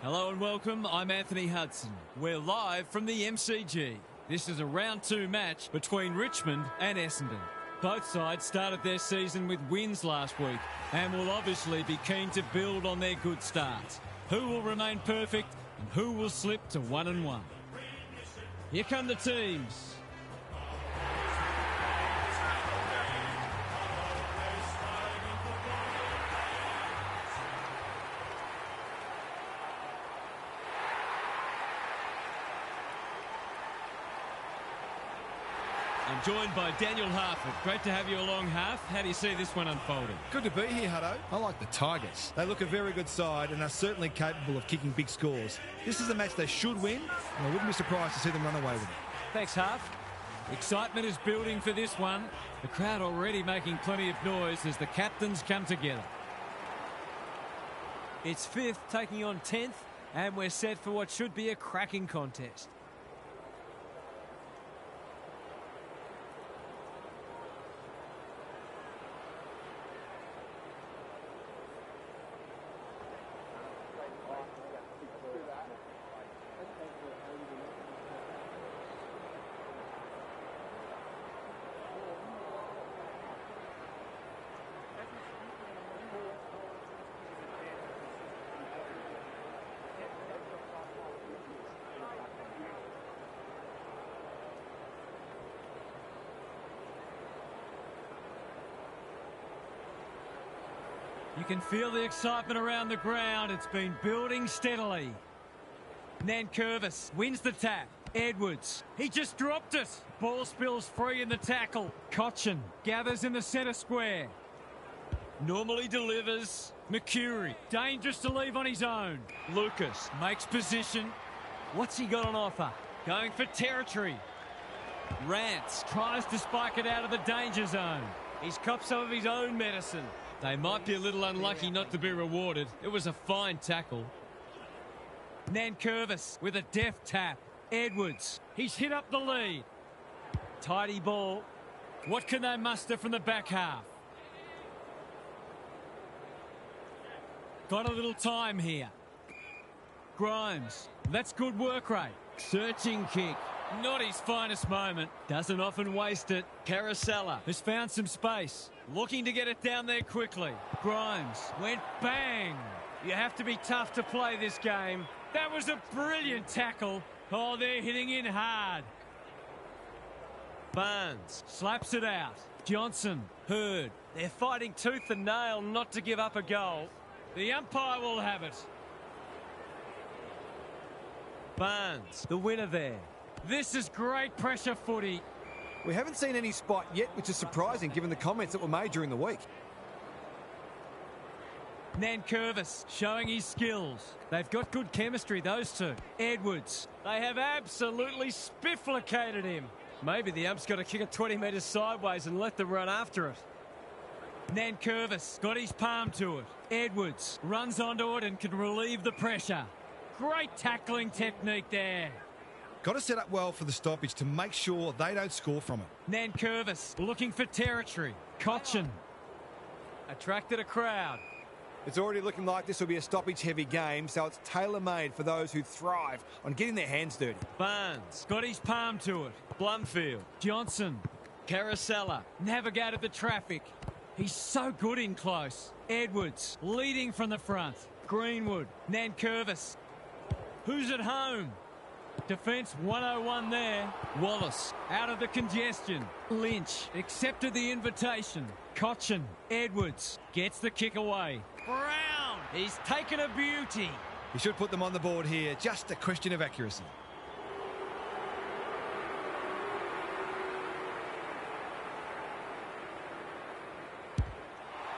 Hello and welcome, I'm Anthony Hudson. We're live from the MCG. This is a round 2 match between Richmond and Essendon. Both sides started their season with wins last week and will obviously be keen to build on their good starts. Who will remain perfect and who will slip to 1-1? Here come the teams. I'm joined by Daniel Harford. Great to have you along, Harf. How do you see this one unfolding? Good to be here, Hutto. I like the Tigers. They look a very good side and are certainly capable of kicking big scores. This is a match they should win, and I wouldn't be surprised to see them run away with it. Thanks, Harf. Excitement is building for this one. The crowd already making plenty of noise as the captains come together. It's 5th taking on 10th, and we're set for what should be a cracking contest. You can feel the excitement around the ground. It's been building steadily. Nankervis wins the tap. Edwards, he just dropped it. Ball spills free in the tackle. Cochin gathers in the centre square. Normally delivers. Mercury, dangerous to leave on his own. Lucas makes position. What's he got on offer? Going for territory. Rance tries to spike it out of the danger zone. He's copped some of his own medicine. They might be a little unlucky not to be rewarded. It was a fine tackle. Nankervis with a deft tap. Edwards, he's hit up the lead. Tidy ball. What can they muster from the back half? Got a little time here. Grimes, that's good work rate. Searching kick. Not his finest moment. Doesn't often waste it. Carousella has found some space. Looking to get it down there quickly. Grimes went bang. You have to be tough to play this game. That was a brilliant tackle. Oh, they're hitting in hard. Barnes slaps it out. Johnson, Hurd. They're fighting tooth and nail not to give up a goal. The umpire will have it. Barnes, the winner there. This is great pressure footy. We haven't seen any spot yet, which is surprising given the comments that were made during the week. Nankervis showing his skills. They've got good chemistry, those two. Edwards, they have absolutely spifflicated him. Maybe the ump's got to kick it 20 metres sideways and let them run after it. Nankervis got his palm to it. Edwards runs onto it and can relieve the pressure. Great tackling technique there. Got to set up well for the stoppage to make sure they don't score from it. Nankervis looking for territory. Cochin attracted a crowd. It's already looking like this will be a stoppage-heavy game, so it's tailor-made for those who thrive on getting their hands dirty. Barnes got his palm to it. Blumfield, Johnson, Carousella navigated the traffic. He's so good in close. Edwards leading from the front. Greenwood, Nankervis. Who's at home? Defence 101 there. Wallace out of the congestion. Lynch accepted the invitation. Cochin, Edwards gets the kick away. Brown, he's taken a beauty. He should put them on the board here. Just a question of accuracy.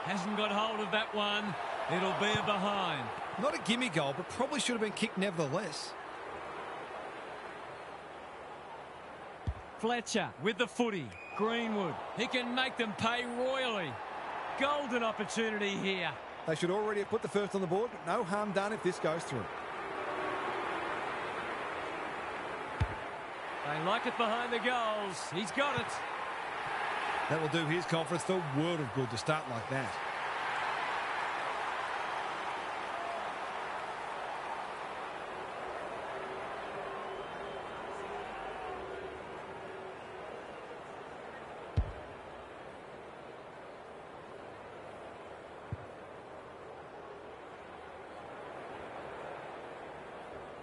Hasn't got hold of that one. It'll be a behind. Not a gimme goal, but probably should have been kicked nevertheless. Fletcher with the footy. Greenwood, he can make them pay royally. Golden opportunity here. They should already have put the first on the board, but no harm done if this goes through. They like it behind the goals. He's got it. That will do his conference the world of good to start like that.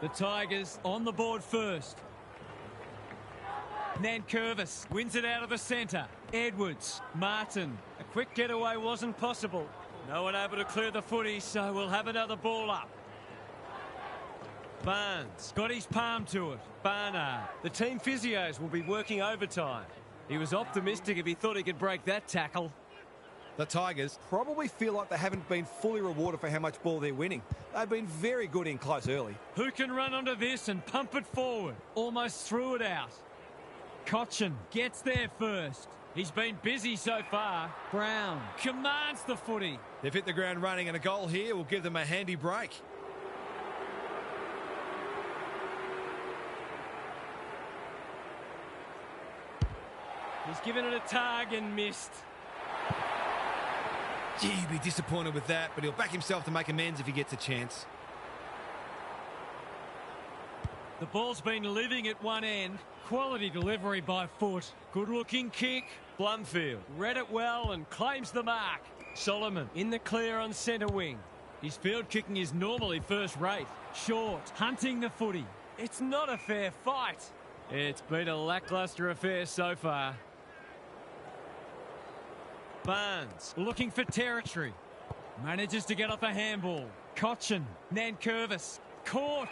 The Tigers on the board first. Nankervis wins it out of the centre. Edwards, Martin. A quick getaway wasn't possible. No one able to clear the footy, so we'll have another ball up. Barnes got his palm to it. Barnard. The team physios will be working overtime. He was optimistic if he thought he could break that tackle. The Tigers probably feel like they haven't been fully rewarded for how much ball they're winning. They've been very good in close early. Who can run onto this and pump it forward? Almost threw it out. Cochin gets there first. He's been busy so far. Brown commands the footy. They've hit the ground running, and a goal here will give them a handy break. He's given it a tug and missed. Gee, he'd be disappointed with that, but he'll back himself to make amends if he gets a chance. The ball's been living at one end. Quality delivery by foot. Good looking kick. Blumfield read it well and claims the mark. Solomon in the clear on centre wing. His field kicking is normally first rate. Short hunting the footy. It's not a fair fight. It's been a lacklustre affair so far. Barnes looking for territory. Manages to get off a handball. Cochin, Nankervis, caught.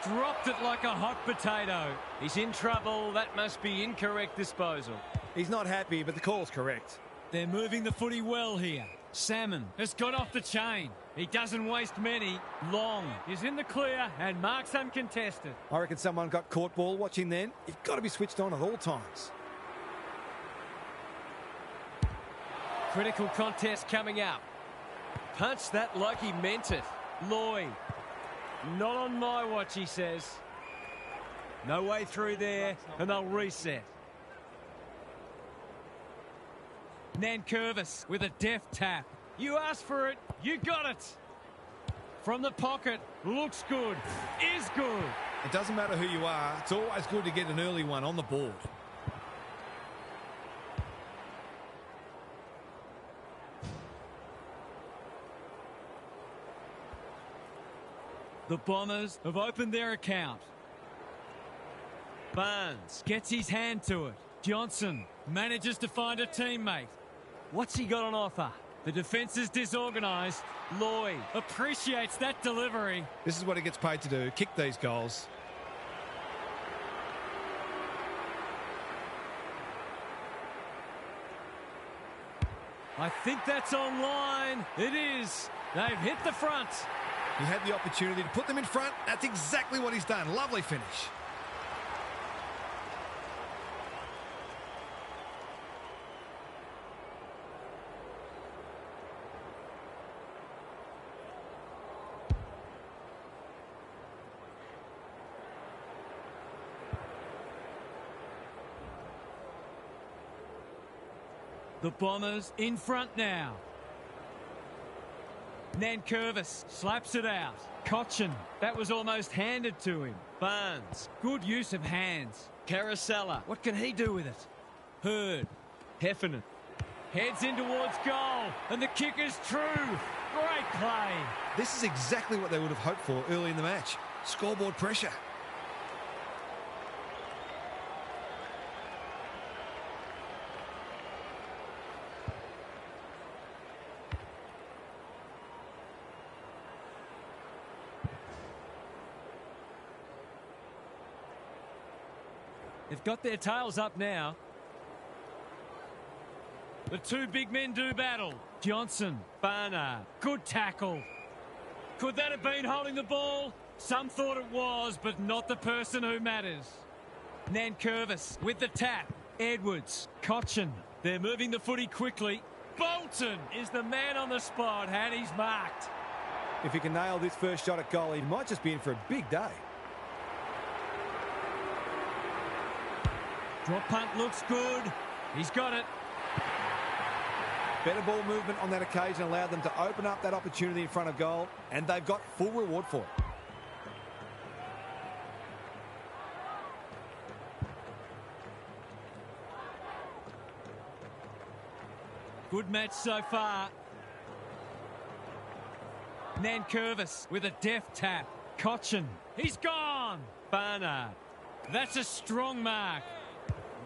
Dropped it like a hot potato. He's in trouble. That must be incorrect disposal. He's not happy, but the call's correct. They're moving the footy well here. Salmon has got off the chain. He doesn't waste many. Long is in the clear and marks uncontested. I reckon someone got caught ball watching then. You've got to be switched on at all times. Critical contest coming up. Punched that like he meant it. Lloyd. Not on my watch, he says. No way through there, and they'll reset. Nankervis with a deft tap. You asked for it, you got it. From the pocket, looks good, is good. It doesn't matter who you are, it's always good to get an early one on the board. The Bombers have opened their account. Barnes gets his hand to it. Johnson manages to find a teammate. What's he got on offer? The defence is disorganised. Lloyd appreciates that delivery. This is what he gets paid to do, kick these goals. I think that's online. It is. They've hit the front. He had the opportunity to put them in front. That's exactly what he's done. Lovely finish. The Bombers in front now. Nankervis slaps it out. Cochin, that was almost handed to him. Barnes, good use of hands. Carousella, what can he do with it? Hurd, Heffernan, heads in towards goal, and the kick is true. Great play. This is exactly what they would have hoped for early in the match. Scoreboard pressure. They've got their tails up now. The two big men do battle. Johnson, Barnard, good tackle. Could that have been holding the ball? Some thought it was, but not the person who matters. Nankervis with the tap. Edwards, Cochin. They're moving the footy quickly. Bolton is the man on the spot, and he's marked. If he can nail this first shot at goal, he might just be in for a big day. Drop punt looks good. He's got it. Better ball movement on that occasion allowed them to open up that opportunity in front of goal, and they've got full reward for it. Good match so far. Nankervis with a deft tap. Cochin. He's gone. Barnard. That's a strong mark.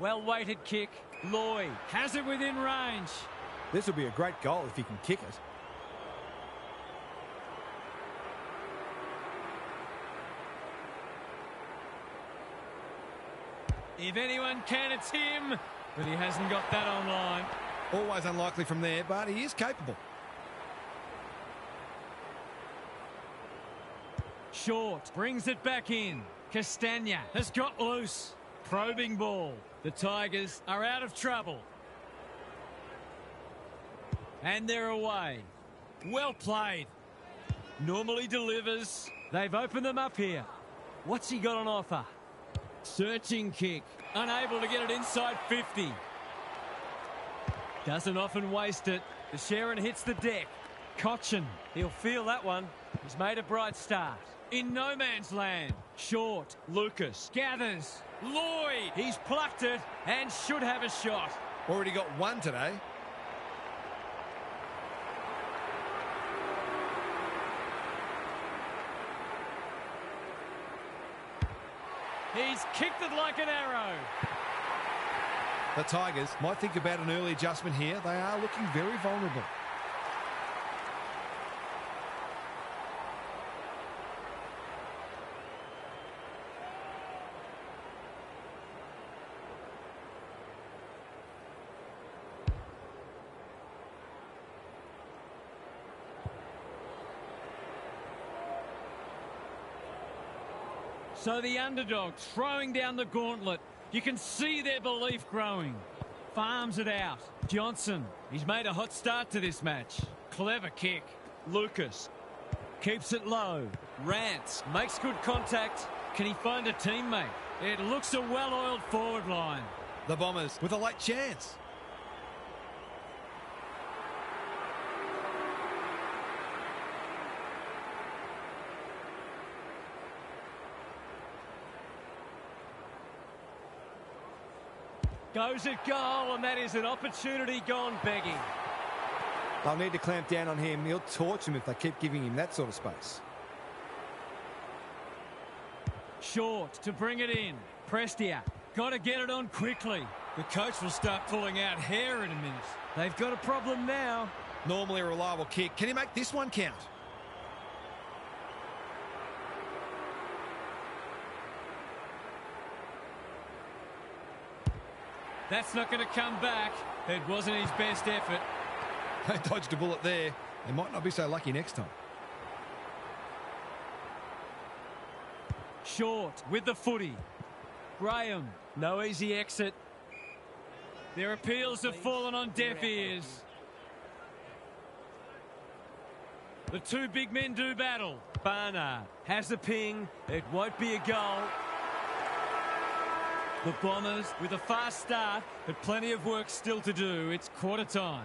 Well-weighted kick. Lloyd has it within range. This will be a great goal if he can kick it. If anyone can, it's him. But he hasn't got that online. Always unlikely from there, but he is capable. Short brings it back in. Castagna has got loose. Probing ball. The Tigers are out of trouble. And they're away. Well played. Normally delivers. They've opened them up here. What's he got on offer? Searching kick. Unable to get it inside 50. Doesn't often waste it. The Sharon hits the deck. Cochin. He'll feel that one. He's made a bright start. In no man's land. Short. Lucas. Gathers. Lloyd. He's plucked it and should have a shot. Already got one today. He's kicked it like an arrow. The Tigers might think about an early adjustment here. They are looking very vulnerable. So the underdog throwing down the gauntlet. You can see their belief growing. Farms it out. Johnson. He's made a hot start to this match. Clever kick. Lucas. Keeps it low. Rants. Makes good contact. Can he find a teammate? It looks a well-oiled forward line. The Bombers with a late chance. Goes at goal, and that is an opportunity gone begging. They'll need to clamp down on him. He'll torch him if they keep giving him that sort of space. Short to bring it in. Prestia. Got to get it on quickly. The coach will start pulling out hair in a minute. They've got a problem now. Normally a reliable kick. Can he make this one count? That's not going to come back. It wasn't his best effort. They dodged a bullet there. They might not be so lucky next time. Short with the footy. Graham, no easy exit. Their appeals have fallen on deaf ears. The two big men do battle. Barnard has the ping. It won't be a goal. The Bombers with a fast start, but plenty of work still to do. It's quarter time.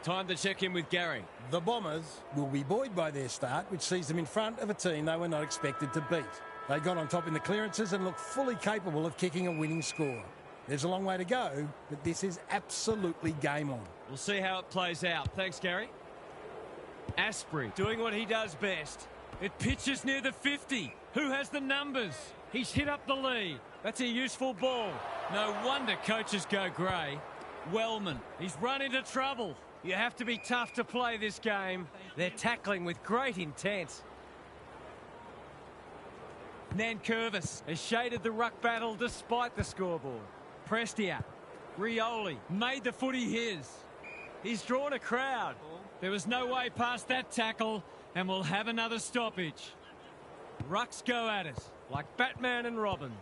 Time to check in with Gary. The Bombers will be buoyed by their start, which sees them in front of a team they were not expected to beat. They got on top in the clearances and look fully capable of kicking a winning score. There's a long way to go, but this is absolutely game on. We'll see how it plays out. Thanks, Gary. Asprey doing what he does best. It pitches near the 50. Who has the numbers? He's hit up the lead. That's a useful ball. No wonder coaches go grey. Wellman, he's run into trouble. You have to be tough to play this game. They're tackling with great intent. Nankervis has shaded the ruck battle despite the scoreboard. Prestia, Rioli made the footy his. He's drawn a crowd. There was no way past that tackle, and we'll have another stoppage. Rucks go at it, like Batman and Robin.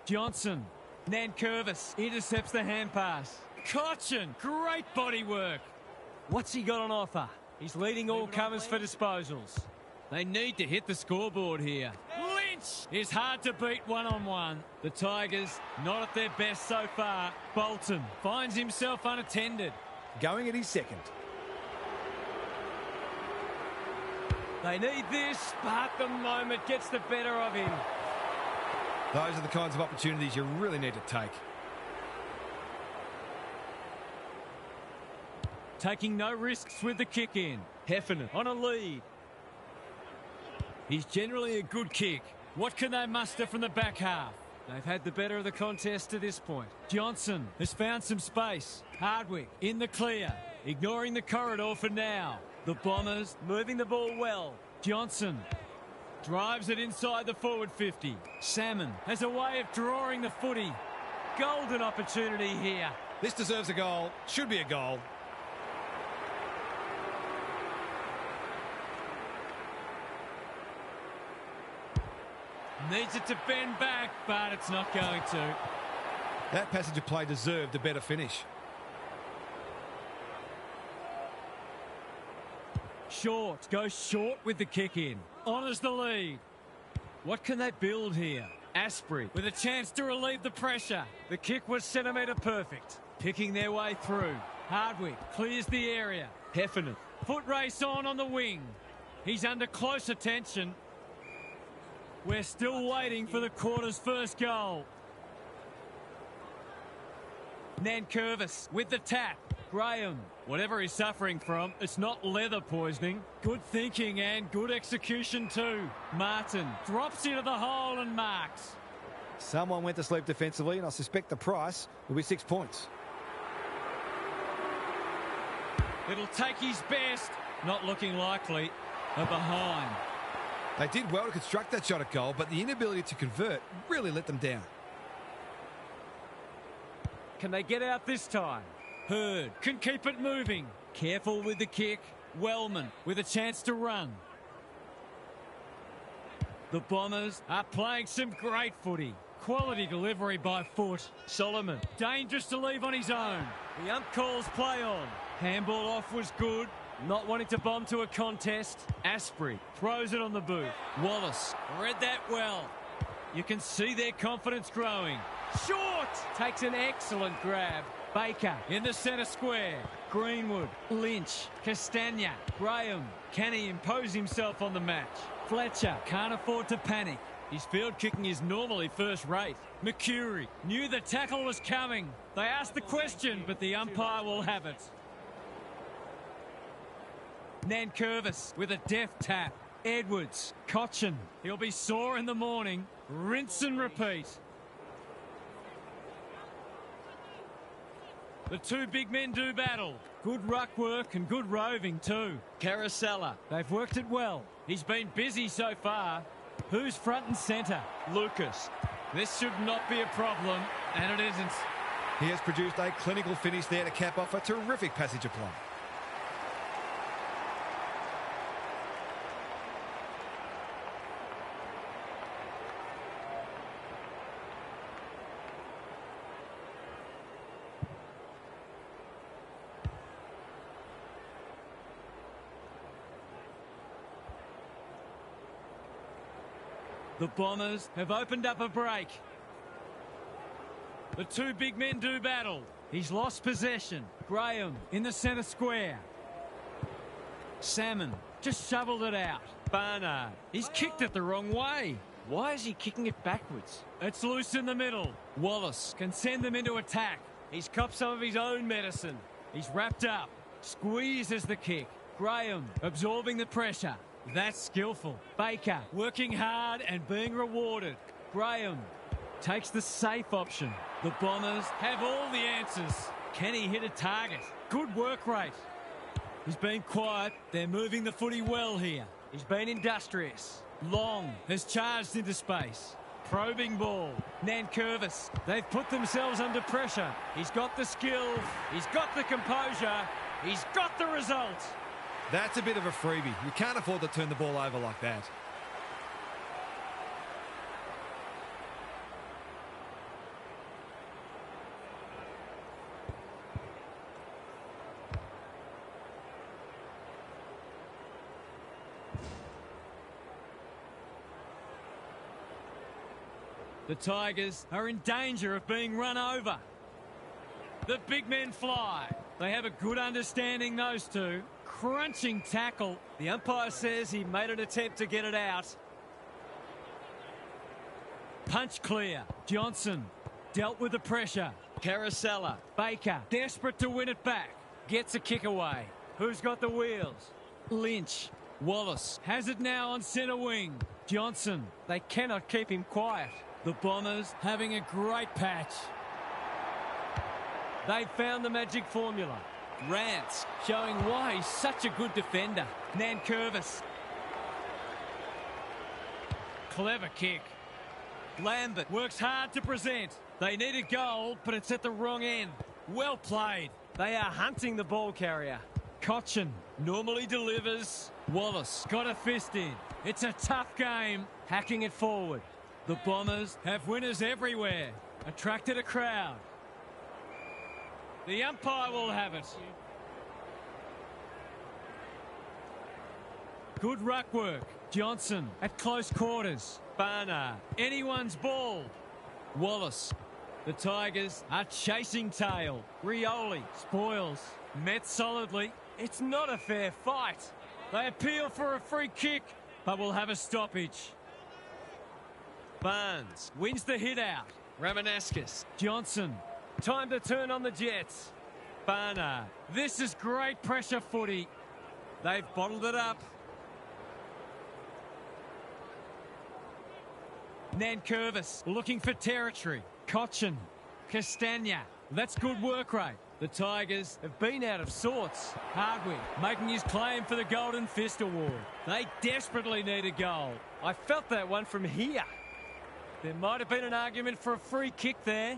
Johnson, Nankervis intercepts the hand pass. Cochin, great body work. What's he got on offer? He's leading all comers for disposals. They need to hit the scoreboard here. Lynch is hard to beat one-on-one. The Tigers not at their best so far. Bolton finds himself unattended. Going at his second. They need this, but the moment gets the better of him. Those are the kinds of opportunities you really need to take. Taking no risks with the kick in. Heffernan on a lead. He's generally a good kick. What can they muster from the back half? They've had the better of the contest to this point. Johnson has found some space. Hardwick in the clear, ignoring the corridor for now. The Bombers moving the ball well. Johnson drives it inside the forward 50. Salmon has a way of drawing the footy. Golden opportunity here. This deserves a goal. Should be a goal. Needs it to bend back, but it's not going to. That passage of play deserved a better finish. Short, goes short with the kick in. Honours the lead. What can they build here? Asprey with a chance to relieve the pressure. The kick was centimetre perfect. Picking their way through. Hardwick clears the area. Heffernan. Foot race on the wing. He's under close attention. We're still waiting for the quarter's first goal. Nankervis with the tap. Graham, whatever he's suffering from, it's not leather poisoning. Good thinking and good execution too. Martin drops into the hole and marks. Someone went to sleep defensively, and I suspect the price will be 6 points. It'll take his best. Not looking likely. A behind. They did well to construct that shot at goal, but the inability to convert really let them down. Can they get out this time? Hurd can keep it moving. Careful with the kick. Wellman with a chance to run. The Bombers are playing some great footy. Quality delivery by foot. Solomon, dangerous to leave on his own. The ump calls play on. Handball off was good. Not wanting to bomb to a contest. Asprey throws it on the boot. Wallace read that well. You can see their confidence growing. Short! Takes an excellent grab. Baker in the centre square. Greenwood, Lynch, Castagna, Graham. Can he impose himself on the match? Fletcher can't afford to panic. His field kicking is normally first rate. McCurry knew the tackle was coming. They asked the question, but the umpire will have it. Nankervis with a deft tap. Edwards, Cochin. He'll be sore in the morning. Rinse and repeat. The two big men do battle. Good ruck work and good roving too. Caracella, they've worked it well. He's been busy so far. Who's front and centre? Lucas. This should not be a problem, and it isn't. He has produced a clinical finish there to cap off a terrific passage of play. The Bombers have opened up a break. The two big men do battle. He's lost possession. Graham in the centre square. Salmon just shoveled it out. Barnard, he's kicked it the wrong way. Why is he kicking it backwards? It's loose in the middle. Wallace can send them into attack. He's copped some of his own medicine. He's wrapped up. Squeezes the kick. Graham absorbing the pressure. That's skillful. Baker working hard and being rewarded. Graham takes the safe option. The Bombers have all the answers. Can he hit a target? Good work rate. He's been quiet. They're moving the footy well here. He's been industrious. Long has charged into space. Probing ball. Nankervis. They've put themselves under pressure. He's got the skill. He's got the composure. He's got the result. That's a bit of a freebie. You can't afford to turn the ball over like that. The Tigers are in danger of being run over. The big men fly. They have a good understanding, those two. Crunching tackle. The umpire says he made an attempt to get it out. Punch clear. Johnson dealt with the pressure. Caracella. Baker desperate to win it back. Gets a kick away. Who's got the wheels? Lynch Wallace has it now on centre wing. Johnson. They cannot keep him quiet. The Bombers having a great patch. They found the magic formula. Rance showing why he's such a good defender. Nankervis. Clever kick. Lambert works hard to present. They need a goal, but it's at the wrong end. Well played. They are hunting the ball carrier. Cochin normally delivers. Wallace got a fist in. It's a tough game. Hacking it forward. The Bombers have winners everywhere. Attracted a crowd. The umpire will have it. Good ruck work. Johnson at close quarters. Barnard. Anyone's ball. Wallace. The Tigers are chasing tail. Rioli spoils. Met solidly. It's not a fair fight. They appeal for a free kick, but will have a stoppage. Barnes wins the hit out. Ramanauskas. Johnson. Time to turn on the Jets. Barnard. This is great pressure footy. They've bottled it up. Nankervis looking for territory. Cochin. Castagna. That's good work rate. The Tigers have been out of sorts. Hardwick making his claim for the Golden Fist Award. They desperately need a goal. I felt that one from here. There might have been an argument for a free kick there.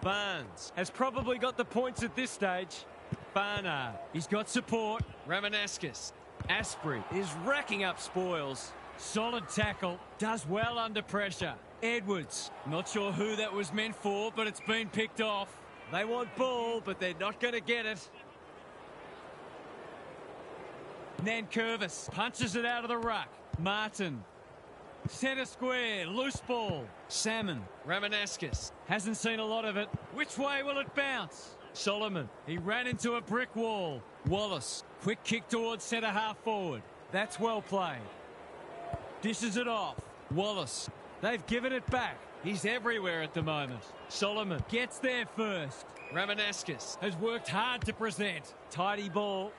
Barnes has probably got the points at this stage. Barnard. He's got support. Ramanauskas. Asprey is racking up spoils. Solid tackle. Does well under pressure. Edwards. Not sure who that was meant for, but it's been picked off. They want ball, but they're not going to get it. Nankervis punches it out of the ruck. Martin. Centre square. Loose ball. Salmon. Ramanauskas. Hasn't seen a lot of it. Which way will it bounce? Solomon. He ran into a brick wall. Wallace. Quick kick towards centre half forward. That's well played. Dishes it off. Wallace. They've given it back. He's everywhere at the moment. Solomon gets there first. Ramanauskas has worked hard to present. Tidy ball.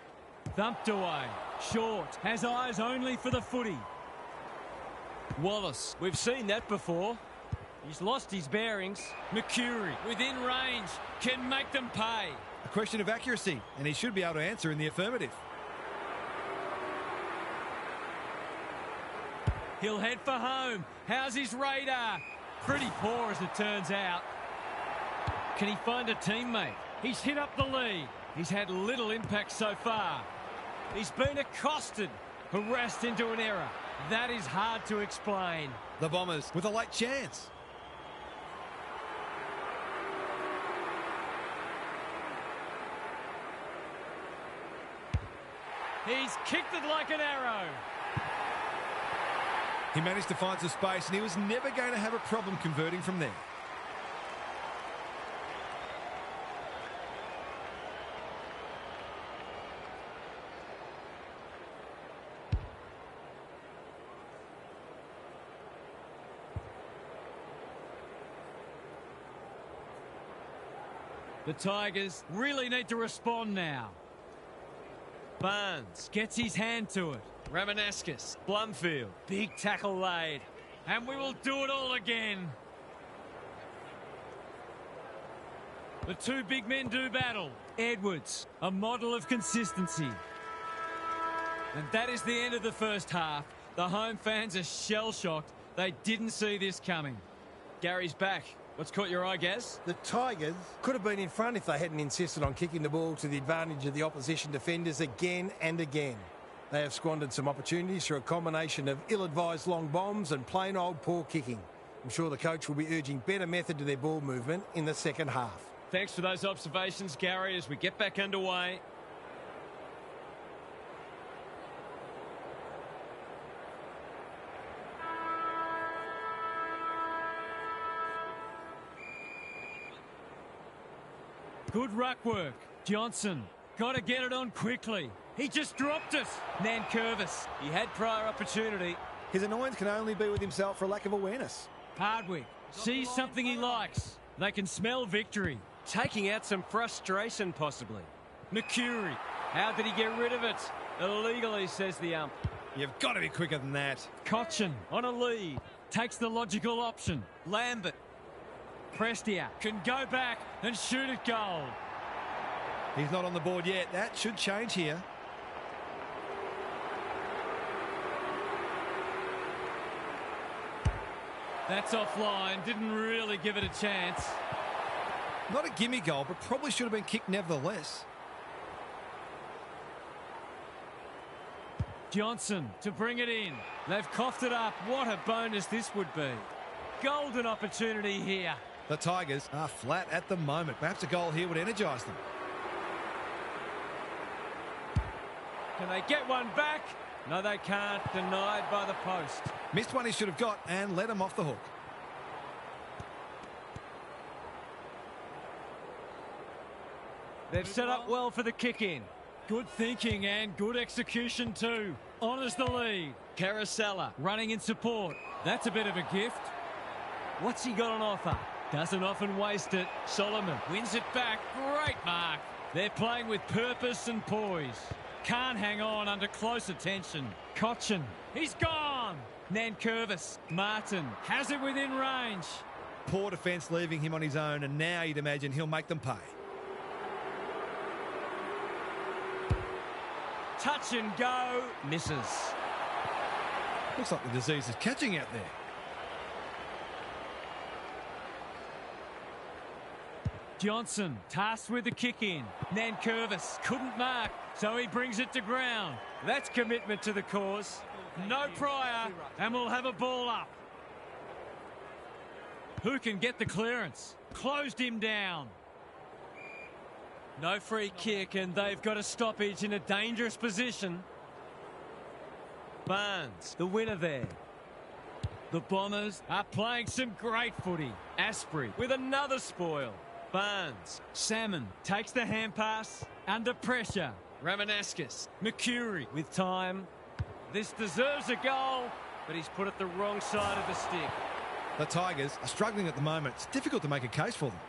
Thumped away. Short. Has eyes only for the footy. Wallace. We've seen that before. He's lost his bearings. McCurry within range. Can make them pay. A question of accuracy, and he should be able to answer in the affirmative. He'll head for home. How's his radar? Pretty poor as it turns out. Can he find a teammate? He's hit up the lead. He's had little impact so far. He's been accosted. Harassed into an error. That is hard to explain. The Bombers with a late chance. He's kicked it like an arrow. He managed to find some space, and he was never going to have a problem converting from there. The Tigers really need to respond now. Barnes gets his hand to it. Ramanauskas. Blumfield. Big tackle laid. And we will do it all again. The two big men do battle. Edwards, a model of consistency. And that is the end of the first half. The home fans are shell-shocked. They didn't see this coming. Gary's back. What's caught your eye, Gaz? The Tigers could have been in front if they hadn't insisted on kicking the ball to the advantage of the opposition defenders again and again. They have squandered some opportunities through a combination of ill-advised long bombs and plain old poor kicking. I'm sure the coach will be urging better method to their ball movement in the second half. Thanks for those observations, Gary, as we get back underway. Good ruck work. Johnson. Got to get it on quickly. He just dropped it. Nankervis. He had prior opportunity. His annoyance can only be with himself for lack of awareness. Hardwick sees something he likes. They can smell victory. Taking out some frustration, possibly. Mercury. How did he get rid of it? Illegally, says the ump. You've got to be quicker than that. Cochin on a lead. Takes the logical option. Lambert. Prestia can go back and shoot at goal. He's not on the board yet. That should change here. That's offline. Didn't really give it a chance. Not a gimme goal, but probably should have been kicked nevertheless. Johnson to bring it in. They've coughed it up. What a bonus this would be. Golden opportunity here. The Tigers are flat at the moment. Perhaps a goal here would energise them. Can they get one back? No, they can't. Denied by the post. Missed one he should have got and let him off the hook. They've set up well for the kick-in. Good thinking and good execution too. Honours the lead. Caracella running in support. That's a bit of a gift. What's he got on offer? Doesn't often waste it. Solomon wins it back. Great mark. They're playing with purpose and poise. Can't hang on under close attention. Cochin. He's gone. Nankervis. Martin has it within range. Poor defence leaving him on his own, and now you'd imagine he'll make them pay. Touch and go. Misses. Looks like the disease is catching out there. Johnson tasked with the kick-in. Nankervis couldn't mark, so he brings it to ground. That's commitment to the cause. No prior, and we'll have a ball up. Who can get the clearance? Closed him down. No free kick, and they've got a stoppage in a dangerous position. Barnes, the winner there. The Bombers are playing some great footy. Asprey with another spoil. Barnes, Salmon takes the hand pass. Under pressure. Ramanaskis, Mercury with time. This deserves a goal, but he's put it the wrong side of the stick. The Tigers are struggling at the moment. It's difficult to make a case for them.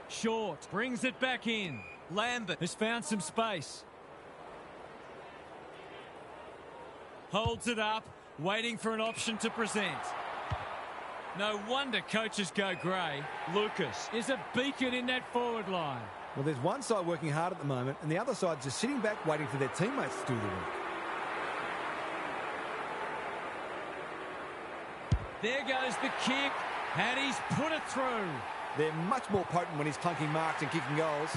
Short brings it back in. Lambert has found some space. Holds it up, waiting for an option to present. No wonder coaches go grey. Lucas is a beacon in that forward line. Well, there's one side working hard at the moment, and the other side just sitting back waiting for their teammates to do the work. There goes the kick, and he's put it through. They're much more potent when he's clunking marks and kicking goals.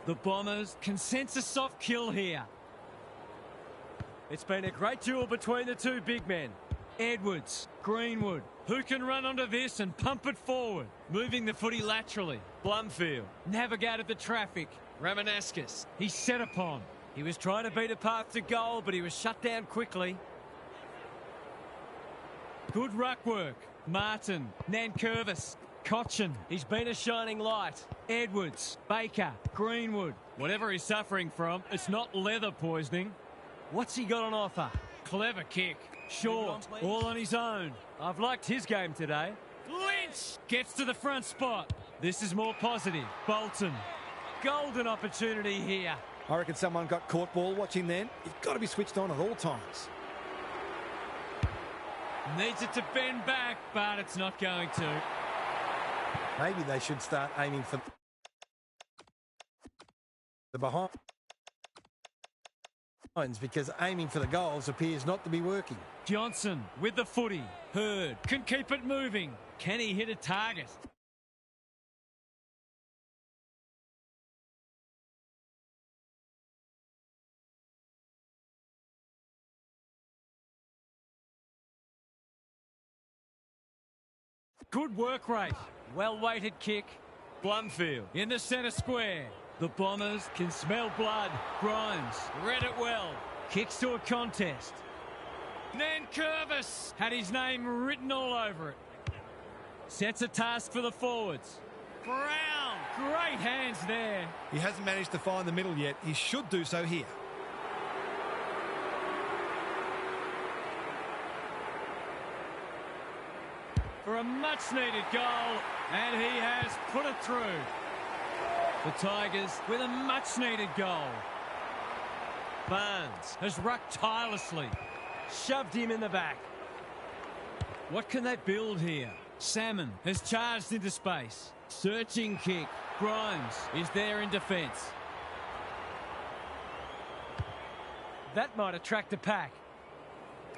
The Bombers can sense a soft kill here. It's been a great duel between the two big men. Edwards, Greenwood, who can run onto this and pump it forward, moving the footy laterally. Blumfield navigated the traffic. Ramanaskis, he's set upon. He was trying to beat a path to goal, but he was shut down quickly. Good ruck work. Martin, Nankervis, Cochin, he's been a shining light. Edwards, Baker, Greenwood. Whatever he's suffering from, it's not leather poisoning. What's he got on offer? Clever kick. Short, all on his own. I've liked his game today. Lynch gets to the front spot. This is more positive. Bolton, golden opportunity here. I reckon someone got caught ball watching then. You've got to be switched on at all times. Needs it to bend back, but it's not going to. Maybe they should start aiming for the behind, because aiming for the goals appears not to be working. Johnson with the footy. Hurd can keep it moving. Can he hit a target? Good work rate. Well-weighted kick. Blumfield in the centre square. The Bombers can smell blood. Grimes read it well. Kicks to a contest. Nankervis had his name written all over it. Sets a task for the forwards. Brown, great hands there. He hasn't managed to find the middle yet. He should do so here. For a much-needed goal, and he has put it through. The Tigers with a much-needed goal. Barnes has rucked tirelessly. Shoved him in the back. What can they build here? Salmon has charged into space. Searching kick. Grimes is there in defence. That might attract a pack.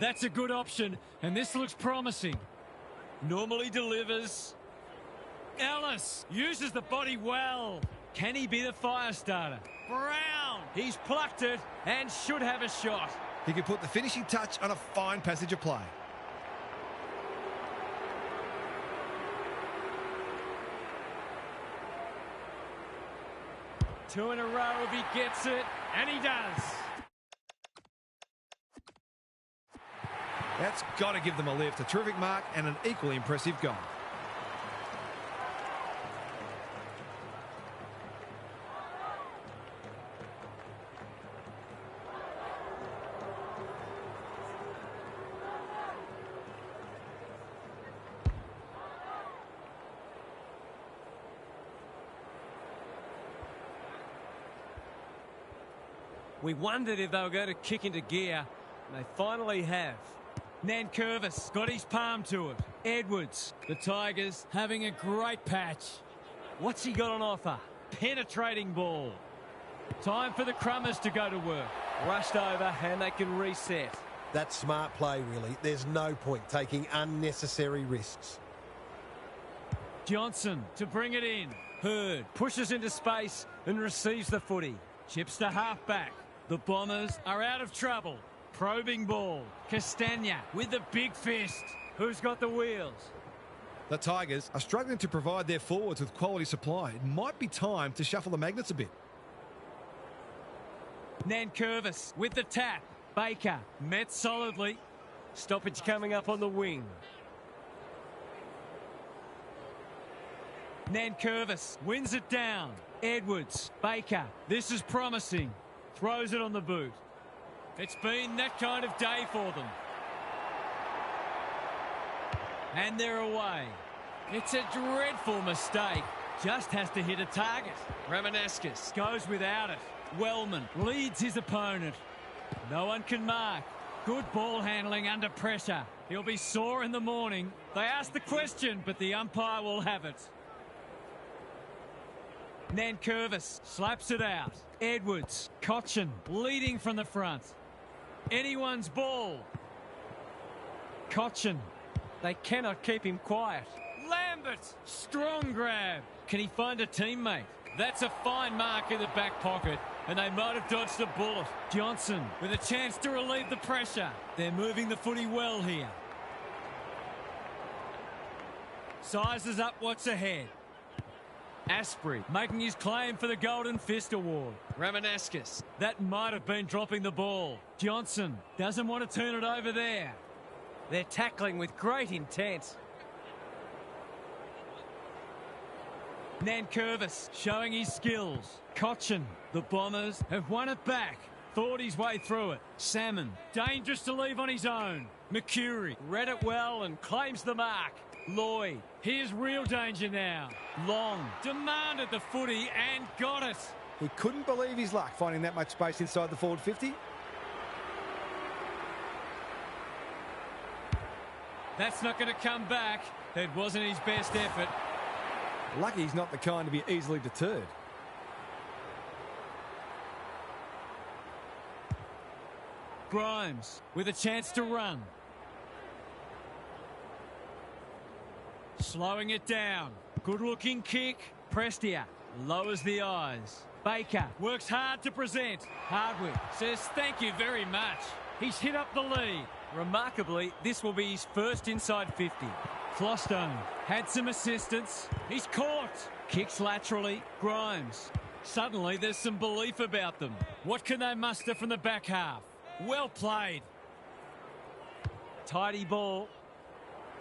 That's a good option, and this looks promising. Normally delivers. Ellis uses the body well. Can he be the fire starter? Brown, he's plucked it and should have a shot. He could put the finishing touch on a fine passage of play. Two in a row if he gets it, and he does. That's got to give them a lift. A terrific mark and an equally impressive goal. We wondered if they were going to kick into gear, and they finally have. Nankervis got his palm to it. Edwards, the Tigers having a great patch. What's he got on offer? Penetrating ball. Time for the Crummers to go to work. Rushed over and they can reset. That's smart play, really. There's no point taking unnecessary risks. Johnson to bring it in. Hurd pushes into space and receives the footy. Chips to half-back. The Bombers are out of trouble. Probing ball. Castagna with the big fist. Who's got the wheels? The Tigers are struggling to provide their forwards with quality supply. It might be time to shuffle the magnets a bit. Nankervis with the tap. Baker met solidly. Stoppage coming up on the wing. Nankervis wins it down. Edwards, Baker, this is promising. Throws it on the boot. It's been that kind of day for them. And they're away. It's a dreadful mistake. Just has to hit a target. Ramanaskas goes without it. Wellman leads his opponent. No one can mark. Good ball handling under pressure. He'll be sore in the morning. They asked the question, but the umpire will have it. Nankervis slaps it out. Edwards, Cochin leading from the front. Anyone's ball. Cochin. They cannot keep him quiet. Lambert, strong grab. Can he find a teammate? That's a fine mark in the back pocket, and they might have dodged a bullet. Johnson with a chance to relieve the pressure. They're moving the footy well here. Sizes up what's ahead. Asprey making his claim for the Golden Fist Award. Ramanaskas, that might have been dropping the ball. Johnson doesn't want to turn it over there. They're tackling with great intent. Nankervis showing his skills. Cochin, the Bombers have won it back. Thought his way through it. Salmon, dangerous to leave on his own. McCurry read it well and claims the mark. Lloyd, here's real danger now. Long demanded the footy and got it. He couldn't believe his luck finding that much space inside the forward 50. That's not going to come back. It wasn't his best effort. Lucky he's not the kind to be easily deterred. Grimes with a chance to run. Slowing it down. Good looking kick. Prestia lowers the eyes. Baker works hard to present. Hardwick says thank you very much. He's hit up the lead. Remarkably, this will be his first inside 50. Flostone had some assistance. He's caught. Kicks laterally. Grimes. Suddenly there's some belief about them. What can they muster from the back half? Well played. Tidy ball.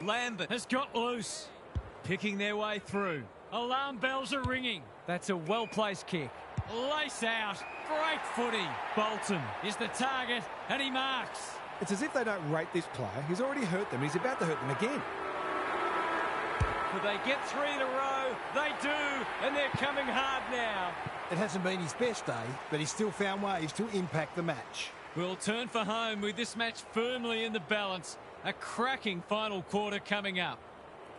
Lambert has got loose. Picking their way through. Alarm bells are ringing. That's a well-placed kick. Lace out. Great footy. Bolton is the target and he marks. It's as if they don't rate this player. He's already hurt them. He's about to hurt them again. Could they get 3 in a row? They do, and they're coming hard now. It hasn't been his best day, but he's still found ways to impact the match. We'll turn for home with this match firmly in the balance. A cracking final quarter coming up.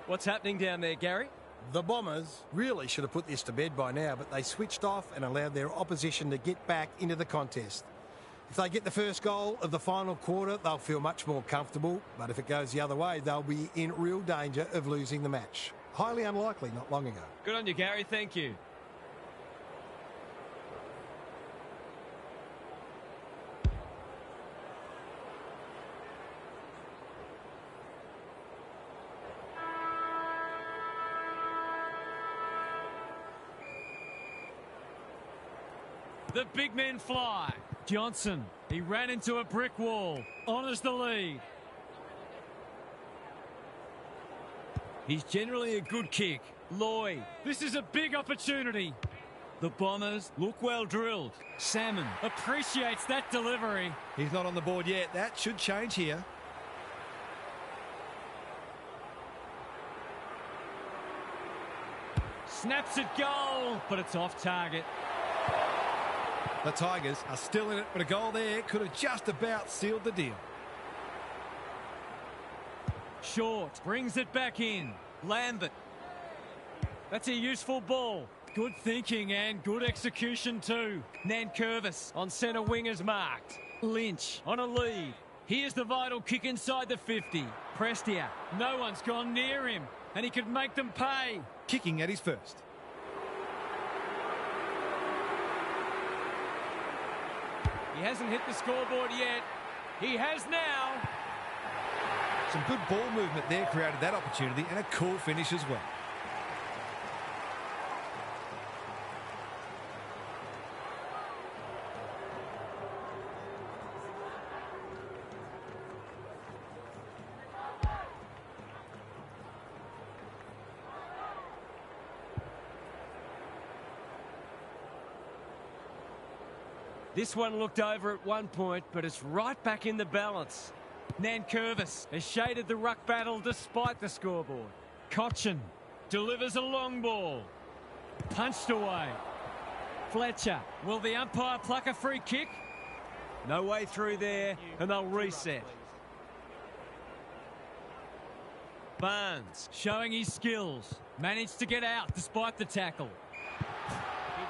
What's happening down there, Gary? The Bombers really should have put this to bed by now, but they switched off and allowed their opposition to get back into the contest. If they get the first goal of the final quarter, they'll feel much more comfortable. But if it goes the other way, they'll be in real danger of losing the match. Highly unlikely not long ago. Good on you, Gary. Thank you. The big men fly. Johnson, he ran into a brick wall. Honours the lead. He's generally a good kick. Lloyd, this is a big opportunity. The Bombers look well drilled. Salmon appreciates that delivery. He's not on the board yet. That should change here. Snaps it goal, but it's off target. The Tigers are still in it, but a goal there could have just about sealed the deal. Short, brings it back in. Lambert. That's a useful ball. Good thinking and good execution too. Nankervis on centre wing is marked. Lynch on a lead. Here's the vital kick inside the 50. Prestia, no one's gone near him, and he could make them pay. Kicking at his first. He hasn't hit the scoreboard yet. He has now. Some good ball movement there created that opportunity, and a cool finish as well. This one looked over at one point, but it's right back in the balance. Nankervis has shaded the ruck battle despite the scoreboard. Cochin delivers a long ball. Punched away. Fletcher, will the umpire pluck a free kick? No way through there, and they'll reset. Barnes showing his skills. Managed to get out despite the tackle.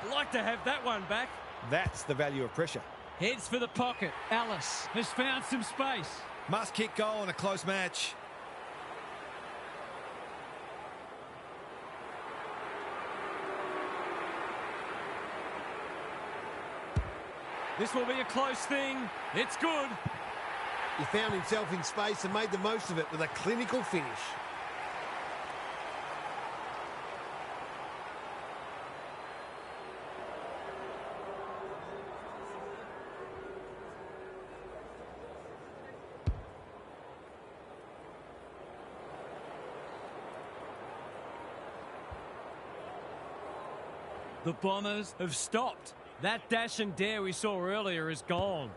He'd like to have that one back. That's the value of pressure. Heads for the pocket. Alice has found some space. Must kick goal in a close match. This will be a close thing. It's good. He found himself in space and made the most of it with a clinical finish. The Bombers have stopped. That dash and dare we saw earlier is gone.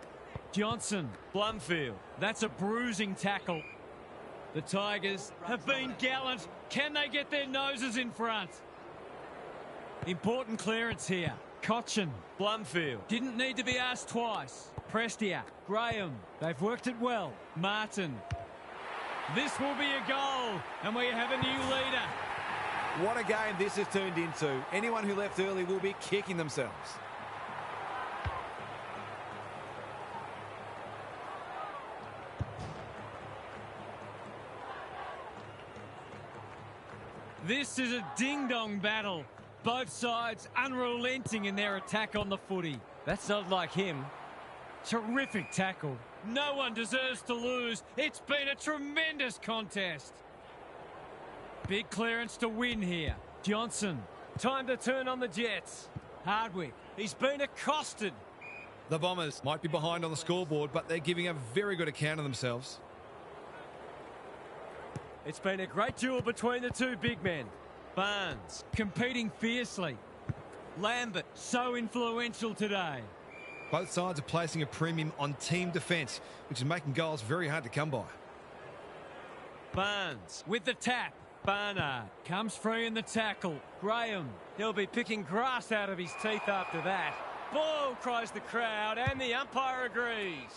Johnson, Blumfield. That's a bruising tackle. The Tigers have been gallant. Can they get their noses in front? Important clearance here. Cochin, Blumfield. Didn't need to be asked twice. Prestia, Graham. They've worked it well. Martin. This will be a goal, and we have a new leader. What a game this has turned into. Anyone who left early will be kicking themselves. This is a ding-dong battle. Both sides unrelenting in their attack on the footy. That's not like him. Terrific tackle. No one deserves to lose. It's been a tremendous contest. Big clearance to win here. Johnson, time to turn on the Jets. Hardwick, he's been accosted. The Bombers might be behind on the scoreboard, but they're giving a very good account of themselves. It's been a great duel between the two big men. Barnes competing fiercely. Lambert, so influential today. Both sides are placing a premium on team defence, which is making goals very hard to come by. Barnes with the tap. Barnard comes free in the tackle. Graham, he'll be picking grass out of his teeth after that. Ball, cries the crowd, and the umpire agrees.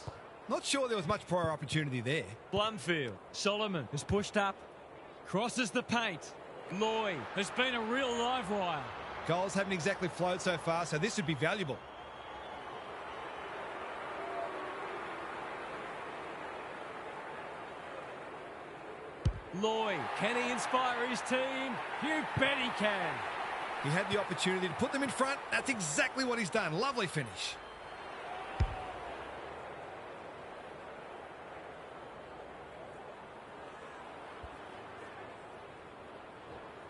Not sure there was much prior opportunity there. Blumfield, Solomon has pushed up. Crosses the paint. Lloyd has been a real live wire. Goals haven't exactly flowed so far, so this would be valuable. Lloyd, can he inspire his team? You bet he can. He had the opportunity to put them in front. That's exactly what he's done. Lovely finish.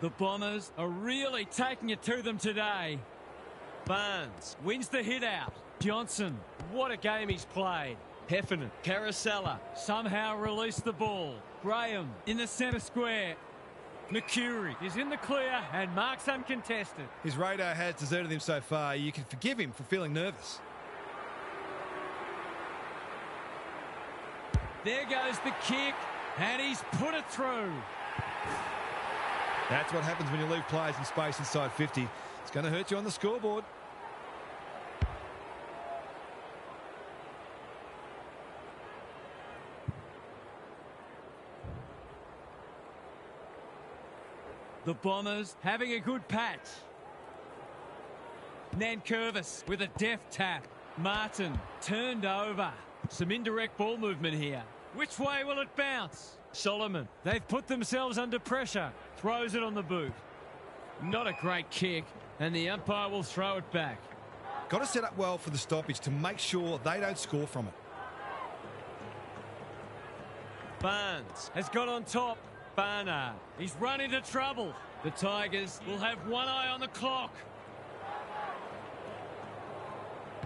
The Bombers are really taking it to them today. Barnes wins the hit out. Johnson, what a game he's played. Heffernan, Carousella somehow released the ball. Graham in the centre square. McCurry is in the clear and marks uncontested. His radar has deserted him so far. You can forgive him for feeling nervous. There goes the kick, and he's put it through. That's what happens when you leave players in space inside 50. It's going to hurt you on the scoreboard. The Bombers having a good patch. Nankervis with a deft tap. Martin turned over. Some indirect ball movement here. Which way will it bounce? Solomon, they've put themselves under pressure. Throws it on the boot. Not a great kick, and the umpire will throw it back. Got to set up well for the stoppage to make sure they don't score from it. Barnes has got on top. Barnard, he's run into trouble. The Tigers will have one eye on the clock.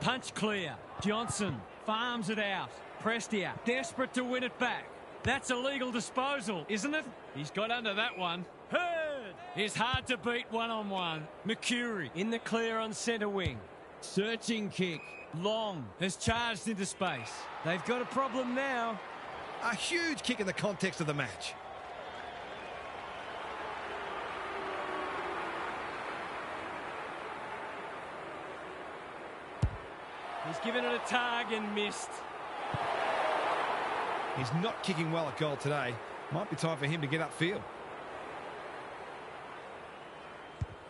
Punch clear. Johnson farms it out. Prestia, desperate to win it back. That's a legal disposal, isn't it? He's got under that one. Hurd is hard to beat one-on-one. McCurry in the clear on centre wing. Searching kick. Long has charged into space. They've got a problem now. A huge kick in the context of the match. He's given it a tug and missed. He's not kicking well at goal today. Might be time for him to get upfield.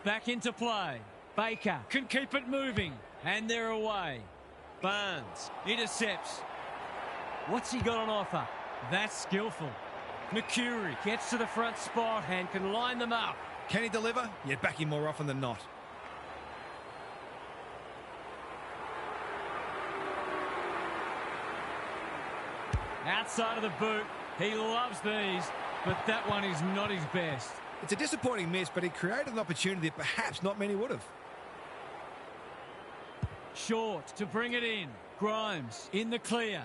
Back into play. Baker can keep it moving. And they're away. Barnes intercepts. What's he got on offer? That's skillful. McCurry gets to the front spot and can line them up. Can he deliver? You back him more often than not. Outside of the boot. He loves these, but that one is not his best. It's a disappointing miss, but he created an opportunity that perhaps not many would have. Short to bring it in. Grimes in the clear.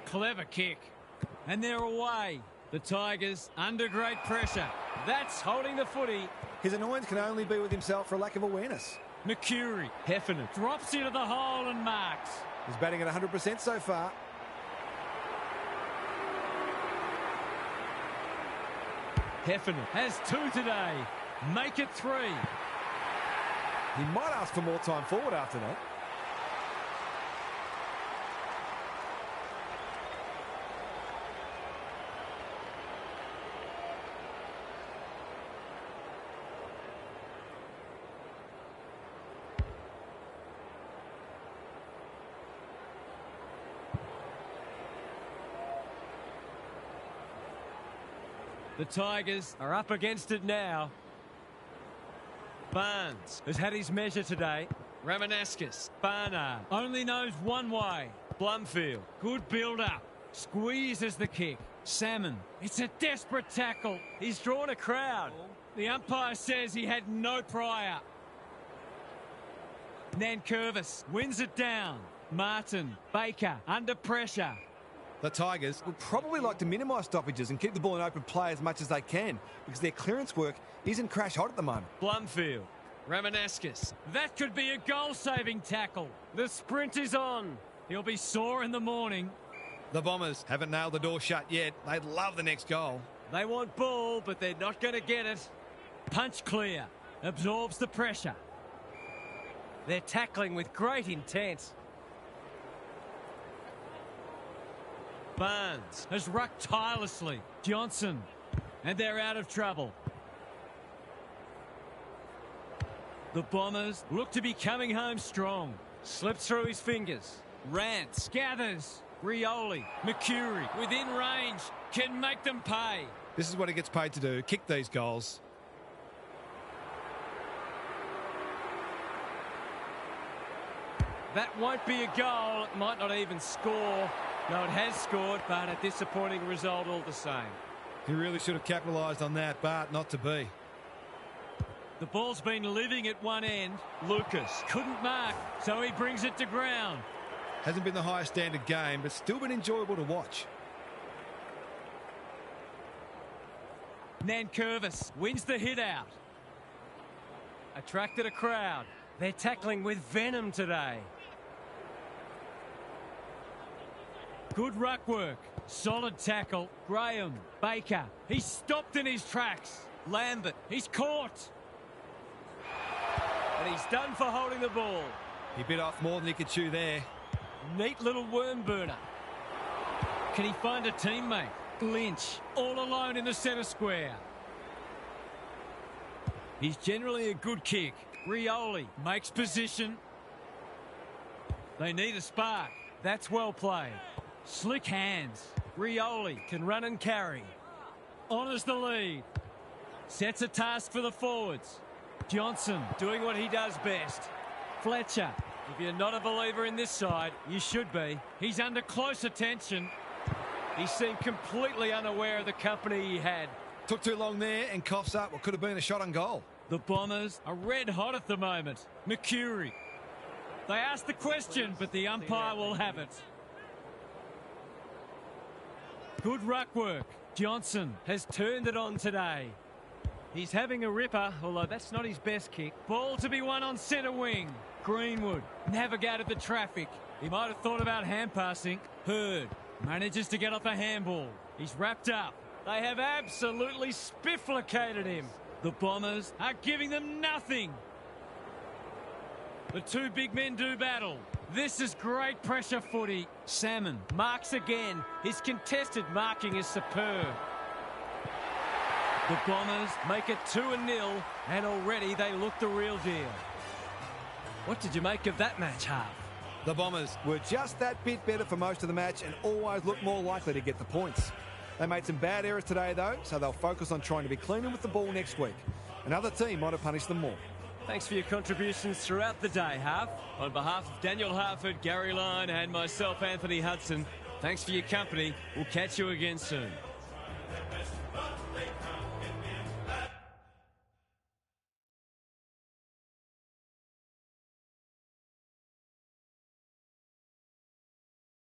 Clever kick. And they're away. The Tigers under great pressure. That's holding the footy. His annoyance can only be with himself for a lack of awareness. McCurry, Heffernan drops into the hole and marks. He's batting at 100% so far. Heffernan has 2 today. Make it 3. He might ask for more time forward after that. The Tigers are up against it now. Barnes has had his measure today. Ramanauskas, Barnard only knows one way. Blumfield, good build-up. Squeezes the kick. Salmon, it's a desperate tackle. He's drawn a crowd. The umpire says he had no prior. Nankervis wins it down. Martin, Baker under pressure. The Tigers Would probably like to minimise stoppages and keep the ball in open play as much as they can because their clearance work isn't crash hot at the moment. Blumfield. Ramanauskas. That could be a goal-saving tackle. The sprint is on. He'll be sore in the morning. The Bombers haven't nailed the door shut yet. They'd love the next goal. They want ball, but they're not going to get it. Punch clear. Absorbs the pressure. They're tackling with great intent. Barnes has rucked tirelessly. Johnson. And they're out of trouble. The Bombers look to be coming home strong. Slips through his fingers. Rance gathers. Rioli. Mercury within range. Can make them pay. This is what he gets paid to do. Kick these goals. That won't be a goal. It might not even score. No, it has scored, but a disappointing result all the same. He really should have capitalised on that, but not to be. The ball's been living at one end. Lucas couldn't mark, so he brings it to ground. Hasn't been the highest standard game, but still been enjoyable to watch. Nankervis wins the hit out. Attracted a crowd. They're tackling with venom today. Good ruck work. Solid tackle. Graham. Baker. He's stopped in his tracks. Lambert. He's caught. And he's done for holding the ball. He bit off more than he could chew there. Neat little worm burner. Can he find a teammate? Lynch. All alone in the centre square. He's generally a good kick. Rioli makes position. They need a spark. That's well played. Slick hands. Rioli can run and carry. Honours the lead. Sets a task for the forwards. Johnson doing what he does best. Fletcher. If you're not a believer in this side, you should be. He's under close attention. He seemed completely unaware of the company he had. Took too long there and coughs up what could have been a shot on goal. The Bombers are red hot at the moment. Mercury. They asked the question, but the umpire will have it. Good ruck work. Johnson has turned it on today. He's having a ripper, although that's not his best kick. Ball to be won on centre wing. Greenwood navigated the traffic. He might have thought about hand passing. Hurd manages to get off a handball. He's wrapped up. They have absolutely spifflicated him. The Bombers are giving them nothing. The two big men do battle. This is great pressure footy. Salmon marks again. His contested marking is superb. The Bombers make it 2-0, and already they look the real deal. What did you make of that match, Harv? The Bombers were just that bit better for most of the match and always looked more likely to get the points. They made some bad errors today, though, so they'll focus on trying to be cleaner with the ball next week. Another team might have punished them more. Thanks for your contributions throughout the day, Harv. On behalf of Daniel Harford, Gary Lyon and myself, Anthony Hudson, thanks for your company. We'll catch you again soon.